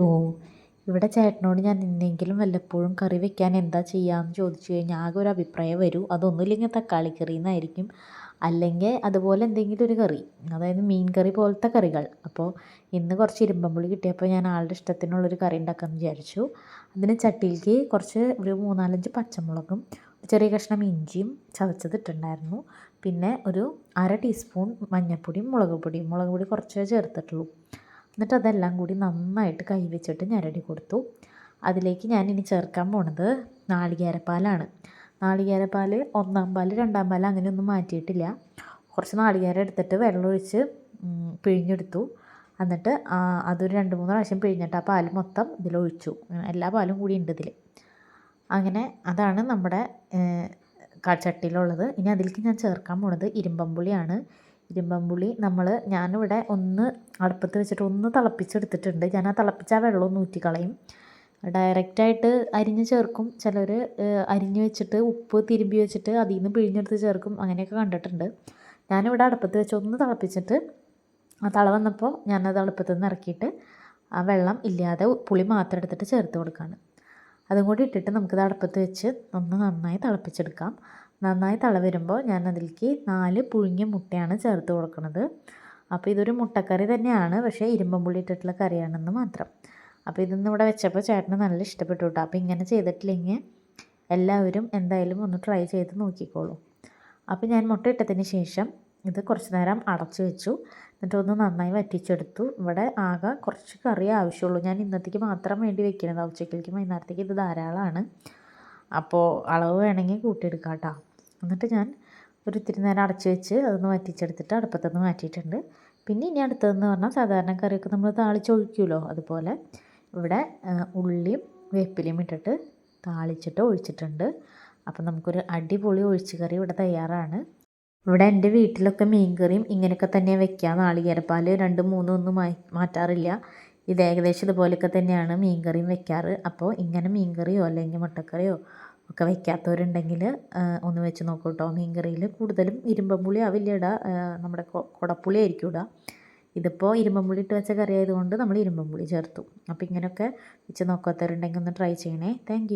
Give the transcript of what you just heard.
ഓ, ഇവിടെ ചേട്ടനോട് ഞാൻ എന്തെങ്കിലും വല്ലപ്പോഴും കറി വെക്കാൻ എന്താ ചെയ്യാന്ന് ചോദിച്ചു കഴിഞ്ഞാൽ ആകെ ഒരു അഭിപ്രായം വരൂ. അതൊന്നുമില്ലെങ്കിൽ തക്കാളി കറി എന്നായിരിക്കും. അല്ലെങ്കിൽ അതുപോലെ എന്തെങ്കിലും ഒരു കറി, അതായത് മീൻ കറി പോലത്തെ കറികൾ. അപ്പോൾ ഇന്ന് കുറച്ച് ഇരുമ്പമ്പുളി കിട്ടിയപ്പോൾ ഞാൻ ആളുടെ ഇഷ്ടത്തിനുള്ളൊരു കറി ഉണ്ടാക്കാമെന്ന് വിചാരിച്ചു. അതിന് ചട്ടിയിലേക്ക് കുറച്ച് ഒരു 3-4 പച്ചമുളകും ചെറിയ കഷ്ണം ഇഞ്ചിയും ചതച്ചതിട്ടുണ്ടായിരുന്നു. പിന്നെ ഒരു 1/2 ടീസ്പൂൺ മഞ്ഞൾപ്പൊടിയും മുളക് പൊടി കുറച്ചേ ചേർത്തിട്ടുള്ളൂ. എന്നിട്ട് അതെല്ലാം കൂടി നന്നായിട്ട് കൈ വെച്ചിട്ട് ഞെരടി കൊടുത്തു. അതിലേക്ക് ഞാൻ ഇനി ചേർക്കാൻ പോണത് നാളികേരപ്പാലാണ്. നാളികേരപ്പാൽ 1-ാം പാൽ 2-ാം പാൽ അങ്ങനെയൊന്നും മാറ്റിയിട്ടില്ല. കുറച്ച് നാളികേരം എടുത്തിട്ട് വെള്ളമൊഴിച്ച് പിഴിഞ്ഞെടുത്തു. എന്നിട്ട് അതൊരു 2-3 പ്രാവശ്യം പിഴിഞ്ഞിട്ട് ആ പാൽ മൊത്തം ഇതിലൊഴിച്ചു. എല്ലാ പാലും കൂടി ഉണ്ട് ഇതിൽ. അങ്ങനെ അതാണ് നമ്മുടെ ചട്ടിയിലുള്ളത്. ഇനി അതിലേക്ക് ഞാൻ ചേർക്കാൻ പോണത് ഇരുമ്പമ്പുളിയാണ്. ഇരുമ്പമ്പുളി ഞാനിവിടെ ഒന്ന് അടുപ്പത്ത് വെച്ചിട്ട് ഒന്ന് തിളപ്പിച്ചെടുത്തിട്ടുണ്ട്. ഞാൻ ആ തിളപ്പിച്ച ആ വെള്ളം ഒന്ന് ഊറ്റിക്കളയും. ഡയറക്റ്റായിട്ട് അരിഞ്ഞ് ചേർക്കും. ചിലർ അരിഞ്ഞ് വെച്ചിട്ട് ഉപ്പ് തിരുമ്പി വെച്ചിട്ട് അതിൽ നിന്ന് പിഴിഞ്ഞെടുത്ത് ചേർക്കും. അങ്ങനെയൊക്കെ കണ്ടിട്ടുണ്ട്. ഞാനിവിടെ അടുപ്പത്ത് വെച്ച് ഒന്ന് തിളപ്പിച്ചിട്ട് ആ തള വന്നപ്പോൾ ഞാനത് അടുപ്പത്ത് നിന്ന് ഇറക്കിയിട്ട് ആ വെള്ളം ഇല്ലാതെ പുളി മാത്രം എടുത്തിട്ട് ചേർത്ത് കൊടുക്കുകയാണ്. അതും കൂടി ഇട്ടിട്ട് നമുക്കിത് അടുപ്പത്ത് വെച്ച് ഒന്ന് നന്നായി തിളപ്പിച്ചെടുക്കാം. നന്നായി തിള വരുമ്പോൾ ഞാൻ അതിലേക്ക് 4 പുഴുങ്ങിയ മുട്ടയാണ് ചേർത്ത് കൊടുക്കുന്നത്. അപ്പോൾ ഇതൊരു മുട്ടക്കറി തന്നെയാണ്, പക്ഷേ ഇരുമ്പമ്പുളി ഇട്ടിട്ടുള്ള കറിയാണെന്ന് മാത്രം. അപ്പോൾ ഇതൊന്നും ഇവിടെ വെച്ചപ്പോൾ ചേട്ടന് നല്ല ഇഷ്ടപ്പെട്ടു കേട്ടോ. അപ്പോൾ ഇങ്ങനെ ചെയ്തിട്ടില്ലെങ്കിൽ എല്ലാവരും എന്തായാലും ഒന്ന് ട്രൈ ചെയ്ത് നോക്കിക്കോളൂ. അപ്പോൾ ഞാൻ മുട്ട ഇട്ടതിന് ശേഷം ഇത് കുറച്ച് നേരം അടച്ചു വെച്ചു. എന്നിട്ട് ഒന്ന് നന്നായി വറ്റിച്ചെടുത്തു. ഇവിടെ ആകെ കുറച്ച് കറി ആവശ്യമുള്ളൂ. ഞാൻ ഇന്നത്തേക്ക് മാത്രം വേണ്ടി വെക്കുന്നത്. ഉച്ചയ്ക്കേക്കും വൈകുന്നേരത്തേക്ക് ഇത് ധാരാളമാണ്. അപ്പോൾ അളവ് വേണമെങ്കിൽ കൂട്ടിയെടുക്കാം കേട്ടോ. എന്നിട്ട് ഞാൻ ഒരു ഇത്തിരി നേരം അടച്ചു വെച്ച് അതൊന്ന് വറ്റിച്ചെടുത്തിട്ട് അടുപ്പത്തുനിന്ന് മാറ്റിയിട്ടുണ്ട്. പിന്നെ ഇനി അടുത്തതെന്ന് പറഞ്ഞാൽ സാധാരണ കറിയൊക്കെ നമ്മൾ താളിച്ചൊഴിക്കുമല്ലോ, അതുപോലെ ഇവിടെ ഉള്ളിയും വേപ്പിലയും ഇട്ടിട്ട് താളിച്ചിട്ട് ഒഴിച്ചിട്ടുണ്ട്. അപ്പം നമുക്കൊരു അടിപൊളി ഒഴിച്ച് കറി ഇവിടെ തയ്യാറാണ്. ഇവിടെ എൻ്റെ വീട്ടിലൊക്കെ മീൻ കറിയും ഇങ്ങനെയൊക്കെ തന്നെ വെക്കുക. നാളികേരപ്പാൽ 2-3 ഒന്നും മാറ്റാറില്ല. ഇത് ഏകദേശം ഇതുപോലെയൊക്കെ തന്നെയാണ് മീൻ കറിയും വെക്കാറ്. അപ്പോൾ ഇങ്ങനെ മീൻ കറിയോ അല്ലെങ്കിൽ മുട്ടക്കറിയോ ഒക്കെ വെക്കാത്തവരുണ്ടെങ്കിൽ ഒന്ന് വെച്ച് നോക്കൂ കേട്ടോ. മീൻ കറിയിൽ കൂടുതലും ഇരുമ്പമ്പുളി ആവില്ല ഇടുക, നമ്മുടെ കുടപ്പുളി ആയിരിക്കും ഇടുക. ഇതിപ്പോൾ ഇരുമ്പമ്പുളി ഇട്ട് വെച്ച കറി ആയതുകൊണ്ട് നമ്മൾ ഇരുമ്പമ്പുളി ചേർത്തു. അപ്പോൾ ഇങ്ങനെയൊക്കെ വെച്ച് നോക്കാത്തവരുണ്ടെങ്കിൽ ഒന്ന് ട്രൈ ചെയ്യണേ. താങ്ക്